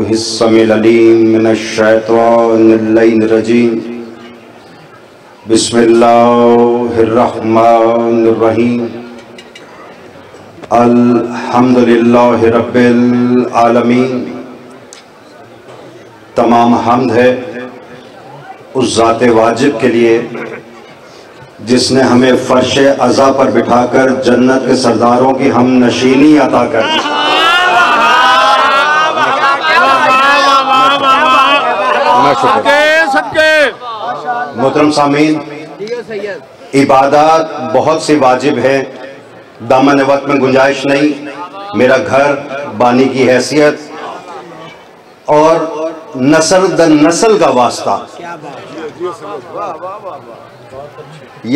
باللہ السمیع العلیم من الشیطان اللعین الرجیم بسم اللہ الرحمن الرحیم الحمدللہ رب العالمین۔ تمام حمد ہے اس ذات واجب کے لیے جس نے ہمیں فرش عزا پر بٹھا کر جنت کے سرداروں کی ہم نشینی عطا کر دی۔ محترم سامعین، عبادات بہت سی واجب ہیں، دامن وقت میں گنجائش نہیں۔ میرا گھر بانی کی حیثیت اور نسل در نسل کا واسطہ،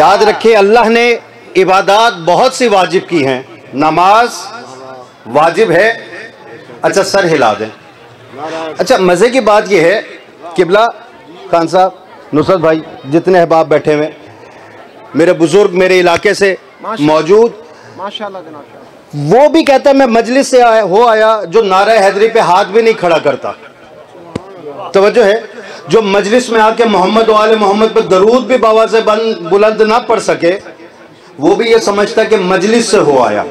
یاد رکھیں اللہ نے عبادات بہت سی واجب کی ہیں۔ نماز واجب ہے۔ اچھا سر ہلا دیں۔ اچھا مزے کی بات یہ ہے، قبلہ خان صاحب، نصرت بھائی، جتنے احباب بیٹھے ہوئے، میرے بزرگ میرے علاقے سے موجود، وہ بھی کہتا ہے میں مجلس سے آیا جو نعرہ حیدری پہ ہاتھ بھی نہیں کھڑا کرتا۔ توجہ ہے، جو مجلس میں آ کے محمد و آل محمد پہ درود بھی باواز بلند نہ پڑھ سکے، وہ بھی یہ سمجھتا کہ مجلس سے ہو آیا۔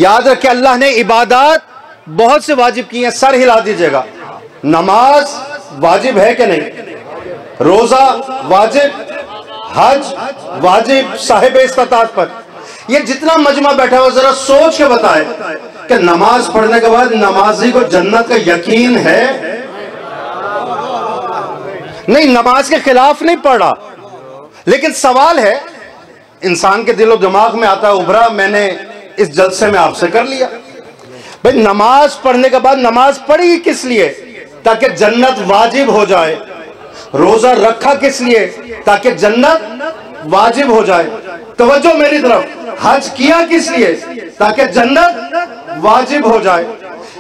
یاد رکھے اللہ نے عبادات بہت سے واجب کی ہیں۔ سر ہلا دیجئے گا۔ نماز واجب ہے کہ نہیں؟ روزہ واجب، حج واجب صاحب استطاعت پر۔ یہ جتنا مجمع بیٹھا ہوا ذرا سوچ کے بتائے کہ نماز پڑھنے کے بعد نمازی کو جنت کا یقین ہے؟ نہیں، نماز کے خلاف نہیں پڑھا، لیکن سوال ہے انسان کے دل و دماغ میں آتا ہے، ابھرا، میں نے اس جلسے میں آپ سے کر لیا بھئی نماز پڑھنے کے بعد نماز پڑھی کس لیے؟ تاکہ جنت واجب ہو جائے۔ روزہ رکھا کس لیے؟ تاکہ جنت واجب ہو جائے۔ توجہ میری طرف۔ حج کیا کس لیے؟ تاکہ جنت واجب ہو جائے۔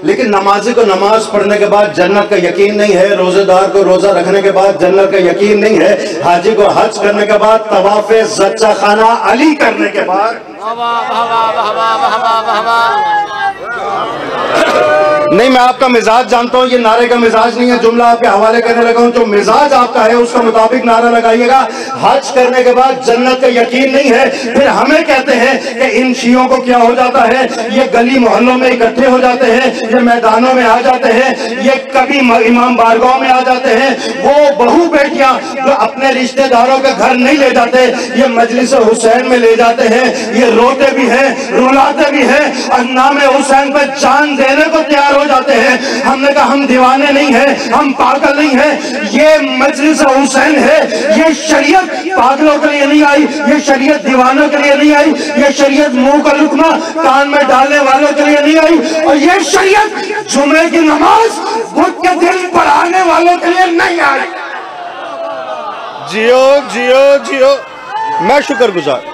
لیکن نمازی کو نماز پڑھنے کے بعد جنت کا یقین نہیں ہے، روزہ دار کو روزہ رکھنے کے بعد جنت کا یقین نہیں ہے، حاجی کو حج کرنے کے بعد طواف زچہ خانہ علی کرنے کے بعد نہیں، میں آپ کا مزاج جانتا ہوں، یہ نعرے کا مزاج نہیں ہے، جملہ آپ کے حوالے کرنے لگا ہوں، جو مزاج آپ کا ہے اس کا مطابق نعرہ لگائیے گا۔ حج کرنے کے بعد جنت کا یقین نہیں ہے، پھر ہمیں کہتے ہیں کہ ان شیعوں کو کیا ہو جاتا ہے، یہ گلی محلوں میں اکٹھے ہو جاتے ہیں، یہ میدانوں میں آ جاتے ہیں، یہ کبھی امام بارگاہ میں آ جاتے ہیں، وہ بہو بیٹیاں جو اپنے رشتہ داروں کے گھر نہیں لے جاتے، یہ مجلس حسین میں لے جاتے ہیں، یہ روتے بھی ہیں، رلاتے بھی ہیں، اور نام حسین پہ جان دینے کو تیار ہو جاتے ہیں۔ ہم نے کہا ہم دیوانے نہیں ہیں، ہم پاگل نہیں ہیں، یہ مجلس حسین ہے، یہ شریعت پاگلوں کے لیے نہیں آئی، یہ شریعت دیوانوں کے لیے نہیں آئی، یہ شریعت منہ کا لقمہ کان میں ڈالنے والوں کے لیے نہیں آئی، اور یہ شریعت جمعے کی نماز بت کے دل پڑھانے والوں کے لیے نہیں آئی۔ جیو جیو جیو، میں شکر گزار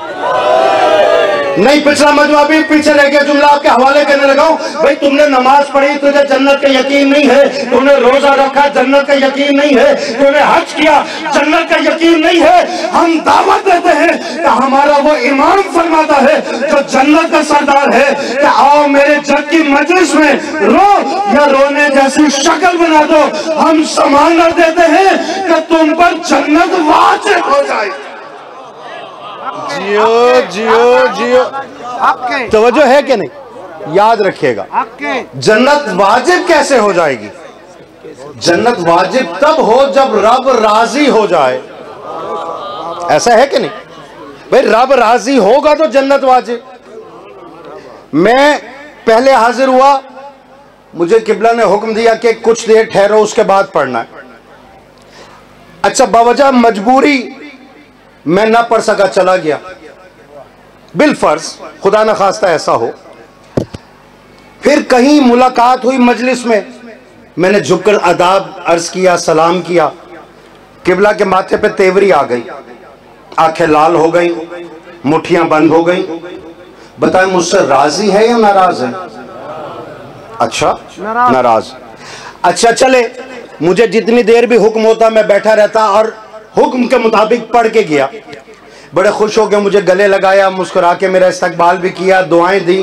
نہیں، پچھلا مجمع بھی پیچھے رہ گیا، جملہ آپ کے حوالے کرنے لگا ہوں۔ بھئی تم نے نماز پڑھی، تجھے جنت کا یقین نہیں ہے، تم نے روزہ رکھا، جنت کا یقین نہیں ہے، تم نے حج کیا، جنت کا یقین نہیں ہے۔ ہم دعوت دیتے ہیں کہ ہمارا وہ امام فرماتا ہے جو جنت کا سردار ہے کہ آؤ میرے جگ کی مجلس میں رو یا رونے جیسی شکل بنا دو، ہم ضمانت دیتے ہیں کہ تم پر جنت واجب ہو جائے۔ جیو جیو جیو، توجہ ہے کہ نہیں؟ یاد رکھیے گا، جنت واجب کیسے ہو جائے گی؟ جنت واجب تب ہو جب رب راضی ہو جائے۔ ایسا ہے کہ نہیں؟ بھئی رب راضی ہوگا تو جنت واجب۔ میں پہلے حاضر ہوا، مجھے قبلہ نے حکم دیا کہ کچھ دیر ٹھہرو، اس کے بعد پڑھنا ہے۔ اچھا باوجہ مجبوری میں نہ پڑھ سکا، چلا گیا۔ بالفرض خدا نہ خواستہ ایسا ہو، پھر کہیں ملاقات ہوئی مجلس میں نے جھک کر آداب عرض کیا، سلام کیا، قبلہ کے ماتھے پہ تیوری آ گئی، آنکھیں لال ہو گئیں، مٹھیاں بند ہو گئیں۔ بتائیں مجھ سے راضی ہے یا ناراض ہے؟ اچھا ناراض۔ اچھا چلے، مجھے جتنی دیر بھی حکم ہوتا میں بیٹھا رہتا اور حکم کے مطابق پڑھ کے گیا۔ بڑے خوش ہو کے مجھے گلے لگایا، مسکرا کے میرا استقبال بھی کیا، دعائیں دی۔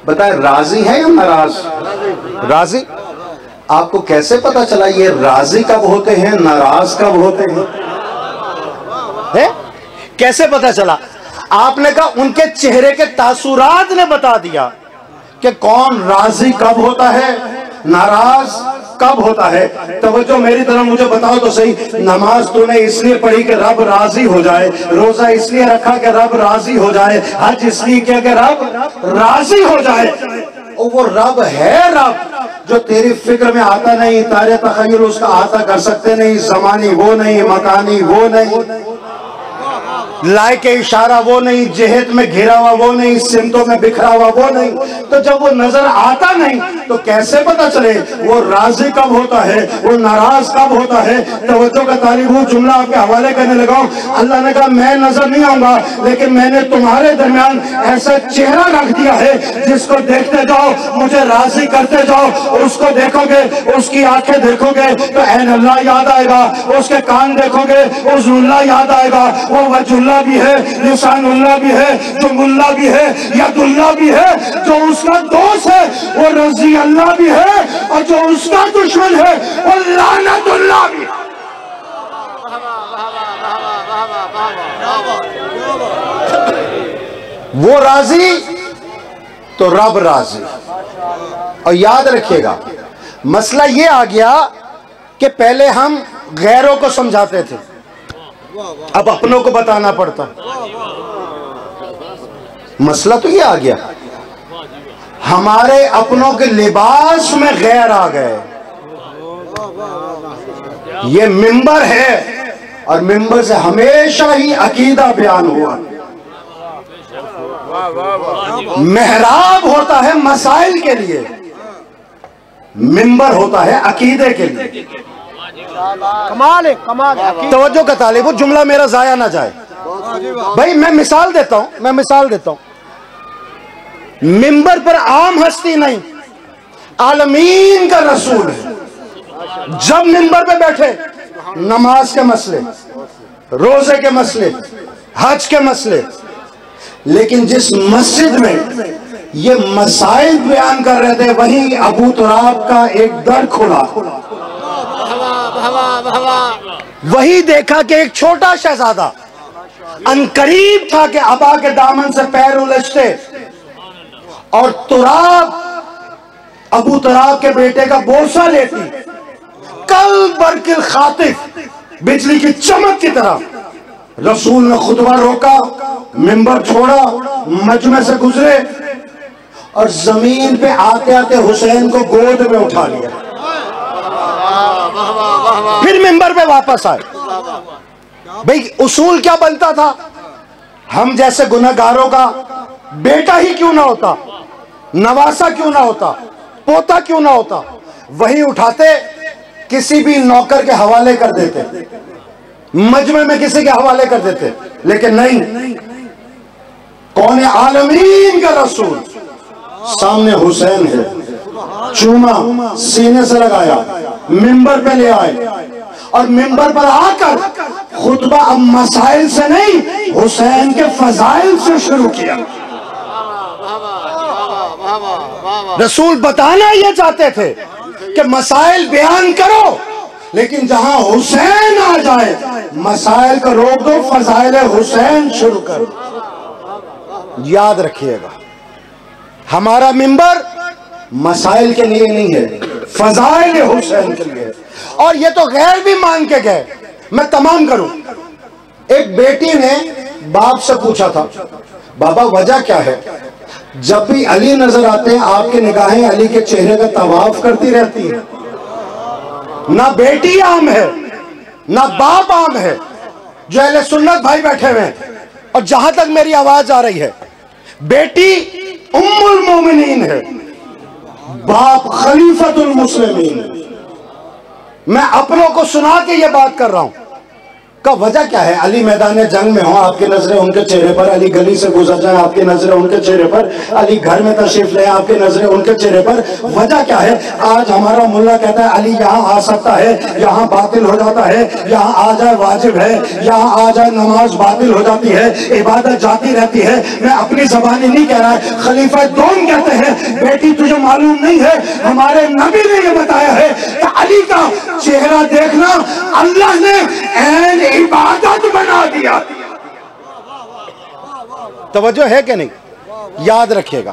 بتائیں راضی ہے یا ناراض؟ راضی. آپ کو کیسے پتا چلا یہ راضی کب ہوتے ہیں ناراض کب ہوتے ہیں؟ کیسے پتا چلا؟ آپ نے کہا ان کے چہرے کے تاثرات نے بتا دیا کہ کون راضی کب ہوتا ہے ناراض کب ہوتا ہے. توجہ میری طرف مجھے بتاؤ تو صحیح, نماز تو نے اس لیے پڑھی کہ رب راضی ہو جائے, روزہ اس لیے رکھا کہ رب راضی ہو جائے, حج اس لیے کیا کہ رب راضی ہو جائے. وہ رب ہے رب جو تیری فکر میں آتا نہیں, تارے تخیل اس کا آتا کر سکتے نہیں, زمانی وہ نہیں, مکانی وہ نہیں, لائق اشارہ وہ نہیں, جہت میں گھرا ہوا وہ نہیں, سمتوں میں بکھرا ہوا وہ نہیں. تو جب وہ نظر آتا نہیں تو کیسے پتا چلے وہ راضی کب ہوتا ہے وہ ناراض کب ہوتا ہے؟ توجہ کا طالب ہوں, جملہ آپ کے حوالے کرنے لگا ہوں. اللہ نے کہا میں نظر نہیں آؤں گا لیکن میں نے تمہارے درمیان ایسا چہرہ رکھ دیا ہے جس کو دیکھتے جاؤ مجھے راضی کرتے جاؤ. اس کو دیکھو گے, اس کی آنکھیں دیکھو گے تو عین اللہ یاد آئے گا, اس کے کان دیکھو گے عزو اللہ یاد آئے گا, وہ وجہ اللہ بھی ہے, لسان اللہ بھی ہے, جم اللہ بھی ہے, ید اللہ بھی ہے, جو اس کا دوست ہے وہ رضی اللہ بھی ہے, اور جو اس کا دشمن ہے وہ لعنت اللہ بھی ہے. وہ راضی تو رب راضی. اور یاد رکھیے گا مسئلہ یہ آ گیا کہ پہلے ہم غیروں کو سمجھاتے تھے, اب اپنوں کو بتانا پڑتا. مسئلہ تو یہ آ گیا ہمارے اپنوں کے لباس میں غیر آ گئے. یہ منبر ہے اور منبر سے ہمیشہ ہی عقیدہ بیان ہوا. محراب ہوتا ہے مسائل کے لیے, منبر ہوتا ہے عقیدے کے لیے. کمال ہے, کمال ہے. توجہ کا طالب ہو, جملہ میرا ضائع نہ جائے. بھائی میں مثال دیتا ہوں, منبر پر عام ہستی نہیں, عالمین کا رسول ہے. جب منبر پہ بیٹھے نماز کے مسئلے, روزے کے مسئلے, حج کے مسئلے, لیکن جس مسجد میں یہ مسائل بیان کر رہے تھے وہیں ابو تراب کا ایک در کھلا. وہی دیکھا کہ ایک چھوٹا شہزادہ عنقریب تھا کہ ابا کے دامن سے پیر الجھتے, اور تراب ابو تراب کے بیٹے کا بوسہ لیتی, کل برق الخاطف, بجلی کی چمک کی طرح. رسول نے خطبہ روکا, منبر چھوڑا, مجمع سے گزرے اور زمین پہ آتے آتے حسین کو گود میں اٹھا لیا. پھر منبر پہ واپس آئے. بھئی اصول کیا بنتا تھا؟ ہم جیسے گنہگاروں کا بیٹا ہی کیوں نہ ہوتا, نواسا کیوں نہ ہوتا, پوتا کیوں نہ ہوتا, وہی اٹھاتے کسی بھی نوکر کے حوالے کر دیتے, مجمع میں کسی کے حوالے کر دیتے. لیکن نہیں, کون عالمین کا رسول سامنے حسین ہے, چوما, سینے سے لگایا, منبر پہ لے آئے, اور منبر پر آ کر خطبہ اب مسائل سے نہیں حسین کے فضائل سے شروع کیا. رسول بتانا یہ چاہتے تھے کہ مسائل بیان کرو, لیکن جہاں حسین آ جائے مسائل کو روک دو, فضائل حسین شروع کرو. یاد رکھیے گا ہمارا منبر مسائل کے لیے نہیں ہے, فضائل حسین کے لیے. اور یہ تو غیر بھی مان کے گئے. میں تمام کروں. ایک بیٹی نے باپ سے پوچھا تھا, بابا وجہ کیا ہے؟ جب بھی علی نظر آتے ہیں آپ کی نگاہیں علی کے چہرے کا طواف کرتی رہتی ہیں. نہ بیٹی عام ہے نہ باپ عام ہے. جو اہل سنت بھائی بیٹھے ہوئے ہیں, اور جہاں تک میری آواز آ رہی ہے, بیٹی ام المومنین ہے, باپ خلیفۃ المسلمین ہے. میں اپنوں کو سنا کے یہ بات کر رہا ہوں. کا وجہ کیا ہے؟ علی میدان جنگ میں ہوں، آپ کی نظریں ان کے چہرے پر، علی گلی سے گزر جائیں آپ کی نظریں ان کے چہرے پر، علی گھر میں تشریف لیں آپ کی نظریں ان کے چہرے پر. وجہ کیا ہے؟ آج ہمارا ملا کہتا ہے علی یہاں آ سکتا ہے، یہاں باطل ہو جاتا ہے، یہاں آ جائے واجب ہے، یہاں آ جائے نماز باطل ہو جاتی ہے، عبادت جاتی رہتی ہے. میں اپنی زبانی نہیں کہہ رہا ہے، خلیفہ دوم کہتے ہیں بیٹی تجھے معلوم نہیں ہے، ہمارے نبی نے یہ بتایا ہے کہ علی کا چہرہ دیکھنا اللہ نے عین عبادت بنا دیا. توجہ ہے کہ نہیں؟ یاد رکھیے گا،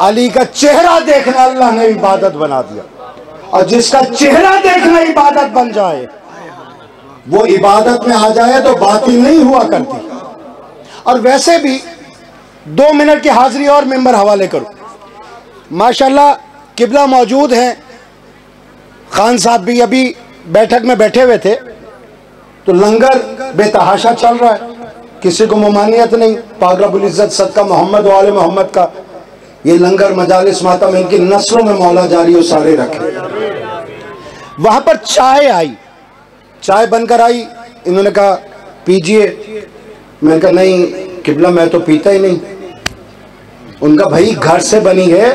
علی کا چہرہ دیکھنا اللہ نے عبادت بنا دیا. اور جس کا چہرہ دیکھنا عبادت بن جائے، وہ عبادت میں آ جائے تو باطل نہیں ہوا کرتی. اور ویسے بھی 2 منٹ کی حاضری اور ممبر حوالے کرو. ماشاءاللہ قبلہ موجود ہیں، خان صاحب بھی ابھی بیٹھک میں بیٹھے ہوئے تھے، تو لنگر بے تحاشا چل رہا ہے، کسی کو ممانعت نہیں. پاک رب العزت صدقہ محمد و آل محمد کا یہ لنگر مجالس ماتم ان کی نسلوں میں مولا جاری و سارے رکھے. وہاں پر چائے آئی، چائے بن کر آئی، انہوں نے کہا پیجئے. میں نے کہا نہیں قبلہ میں تو پیتا ہی نہیں. ان کا بھائی گھر سے بنی ہے،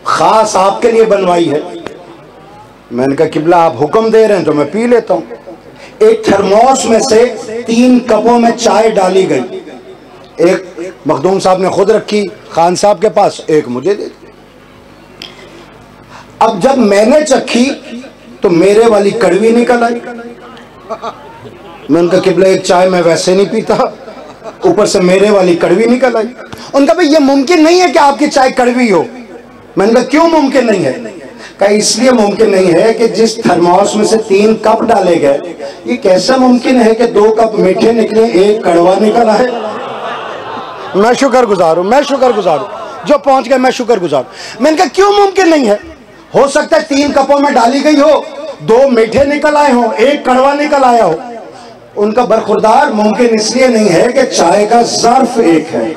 خاص آپ کے لیے بنوائی ہے. میں نے کہا قبلہ آپ حکم دے رہے ہیں تو میں پی لیتا ہوں. ایک تھرموس میں سے 3 کپوں میں چائے ڈالی گئی، ایک مخدوم صاحب نے خود رکھی خان صاحب کے پاس، ایک مجھے دے دی. اب جب میں نے چکھی تو میرے والی کڑوی نکل آئی. میں ان کا قبلہ ایک چائے میں ویسے نہیں پیتا، اوپر سے میرے والی کڑوی نکل آئی. ان کا بھئی یہ ممکن نہیں ہے کہ آپ کی چائے کڑوی ہو. میں نے کہا کیوں ممکن نہیں ہے؟ کہا اس لیے ممکن نہیں ہے کہ جس تھرموس میں سے 3 کپ ڈالے گئے، یہ کیسا ممکن ہے کہ 2 کپ میٹھے نکلے، ایک کڑوا نکلا ہے. میں شکر گزار ہوں، میں شکر گزار ہوں، جو پہنچ گئے میں شکر گزار ہوں. میں نے کہا کیوں ممکن نہیں ہے؟ ہو سکتا ہے 3 کپوں میں ڈالی گئی ہو، 2 میٹھے نکل آئے ہوں، ایک کڑوا نکل آیا ہو. ان کا برخوردار ممکن اس لیے نہیں ہے کہ چائے کا ظرف ایک ہے.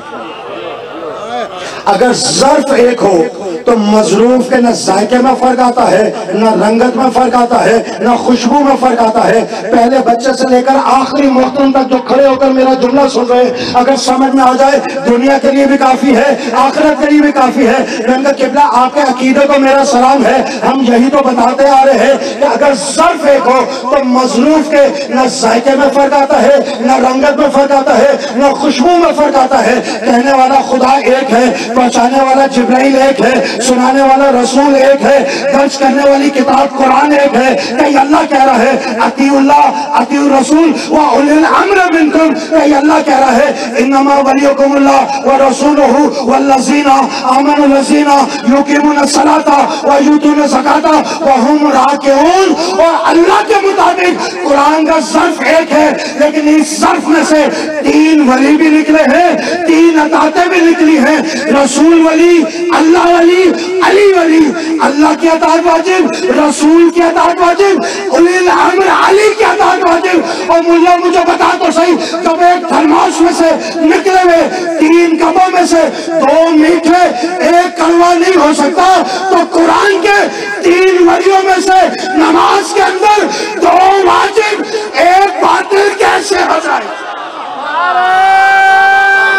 اگر ظرف ایک ہو تو مظروف کے نہ ذائقے میں فرق آتا ہے، نہ رنگت میں فرق آتا ہے، نہ خوشبو میں فرق آتا ہے. پہلے بچے سے لے کر آخری محترم تک جو کھڑے ہو کر میرا جملہ سن رہے، اگر سمجھ میں آ جائے دنیا کے لیے بھی کافی ہے، آخرت کے لیے بھی کافی ہے. میں نے کہا قبلہ آپ کے عقیدے کو میرا سلام ہے، ہم یہی تو بتاتے آ رہے ہیں کہ اگر ظرف ایک ہو تو مظروف کے نہ ذائقے میں فرق آتا ہے، نہ رنگت میں فرق آتا ہے، نہ خوشبو میں فرق آتا ہے. کہنے والا خدا ایک ہے، پہنچانے والا جبرائیل ایک ہے، سنانے والا رسول ایک ہے، درج کرنے والی کتاب قرآن ایک ہے. کہ اللہ کہہ رہا ہے اطیعوا اللہ اطیعوا الرسول واولی الامر منکم. کہ اللہ کہہ رہا ہے انما ولیکم اللہ ورسولہ والذین آمنوا الذین یقیمون الصلاۃ ویؤتون الزکاۃ وہم راکعون. اور اللہ کے مطابق قرآن کا ظرف ایک ہے، لیکن اس ظرف میں سے 3 ولی بھی نکلے ہیں، 3 عطاعتیں بھی نکلی ہیں. رسول ولی، اللہ ولی، علی ولی. اللہ کی اطاعت واجب، رسول کی اطاعت واجب، اولی الامر علی کی اطاعت واجب. اور مجھے بتا تو صحیح، جب ایک تھرموس میں سے نکلے ہوئے 3 کپوں میں سے 2 میٹھے ایک کڑوا نہیں ہو سکتا، تو قرآن کے 3 ولیوں میں سے نماز کے اندر 2 واجب ایک باطل کیسے ہو جائے؟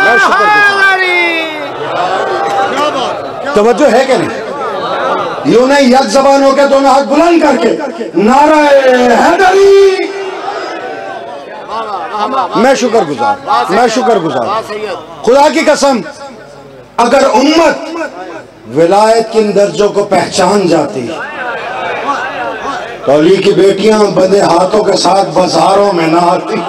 میں شکر گزار. توجہ ہے کہ نہیں؟ یوں نہیں، یک زبان ہو کے دونوں ہاتھ بلند کر کے نعرہ حیدری. میں شکر گزار، میں شکر گزار. خدا کی قسم اگر امت ولایت کے ان درجوں کو پہچان جاتی تو علی کی بیٹیاں بندے ہاتھوں کے ساتھ بازاروں میں نہ آتی.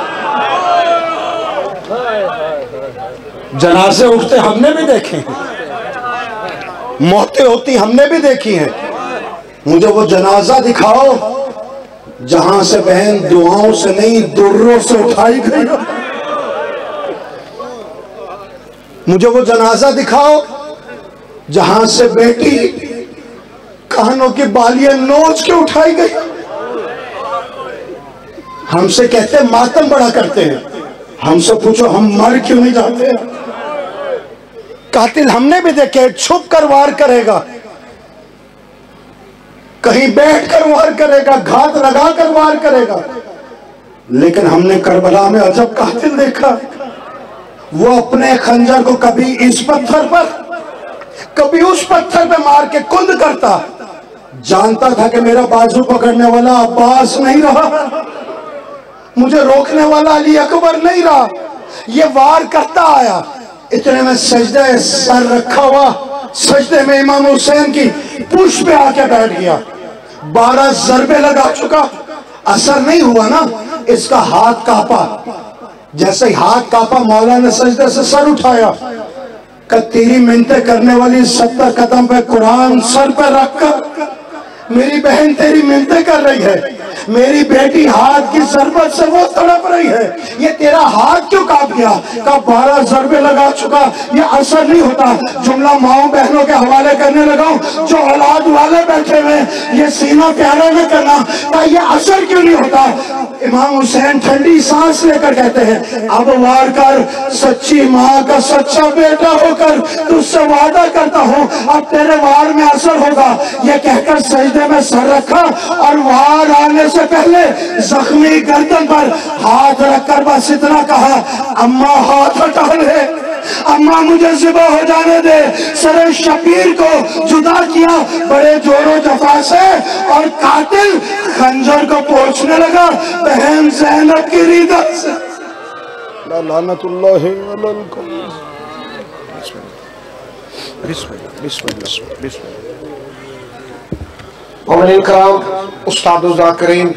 جنازے اٹھتے ہم نے بھی دیکھے ہیں، موتیں ہوتی ہم نے بھی دیکھی ہیں. مجھے وہ جنازہ دکھاؤ جہاں سے بہن دعاؤں سے نہیں دروں سے اٹھائی گئی. مجھے وہ جنازہ دکھاؤ جہاں سے بیٹی کانوں کی بالیاں نوچ کے اٹھائی گئی. ہم سے کہتے ہیں ماتم بڑا کرتے ہیں، ہم سے پوچھو ہم مر کیوں نہیں جاتے ہیں. قاتل ہم نے بھی دیکھے، چھپ کر وار کرے گا، کہیں بیٹھ کر وار کرے گا، گھات لگا کر وار کرے گا. لیکن ہم نے کربلا میں عجب قاتل دیکھا. وہ اپنے خنجر کو کبھی اس پتھر پر کبھی اس پتھر پہ مار کے کند کرتا. جانتا تھا کہ میرا بازو پکڑنے والا عباس نہیں رہا, مجھے روکنے والا علی اکبر نہیں رہا. یہ وار کرتا آیا. اتنے میں سجدہ سر رکھا ہوا, سجدے میں امام حسین کی پشت پہ آ کے بیٹھ گیا. 12 ضربے لگا چکا, اثر نہیں ہوا نا. اس کا ہاتھ کانپا. جیسے ہی ہاتھ کانپا, مولا نے سجدے سے سر اٹھایا کہ تیری منتیں کرنے والی 70 قدم پہ قرآن سر پہ رکھ کر میری بہن تیری منتیں کر رہی ہے, میری بیٹی ہاتھ کی ضربت سے وہ تڑپ رہی ہے, یہ تیرا ہاتھ کیوں کانپ گیا؟ کہ 12 ضربے لگا چکا, یہ اثر نہیں ہوتا. جملہ ماؤں بہنوں کے حوالے کرنے لگا ہوں جو اولاد والے بیٹھے ہوئے, یہ سینہ پیارے میں کرنا کہ یہ اثر کیوں نہیں ہوتا. امام حسین ٹھنڈی سانس لے کر کہتے ہیں, اب وار کر, سچی ماں کا سچا بیٹا ہو کر تجھ سے وعدہ کرتا ہوں اب تیرے وار میں اثر ہوگا. یہ کہہ کر سجدے میں سر رکھا اور وار آنے سے پہلے زخمی گردن پر ہاتھ رکھ کر بس اتنا کہا, اماں ہاتھ ہٹا لے, اماں مجھے ذبح ہو جانے دے. سر شبیر کو جدا کیا بڑے جور و جفا سے, اور قاتل خنجر کو پوچھنے لگا بہن زینب کی ریدت سے. لعنت اللہ علی القوم. بسم اللہ بسم اللہ بسم اللہ. مومنین کرام, استاد و ذاکرین,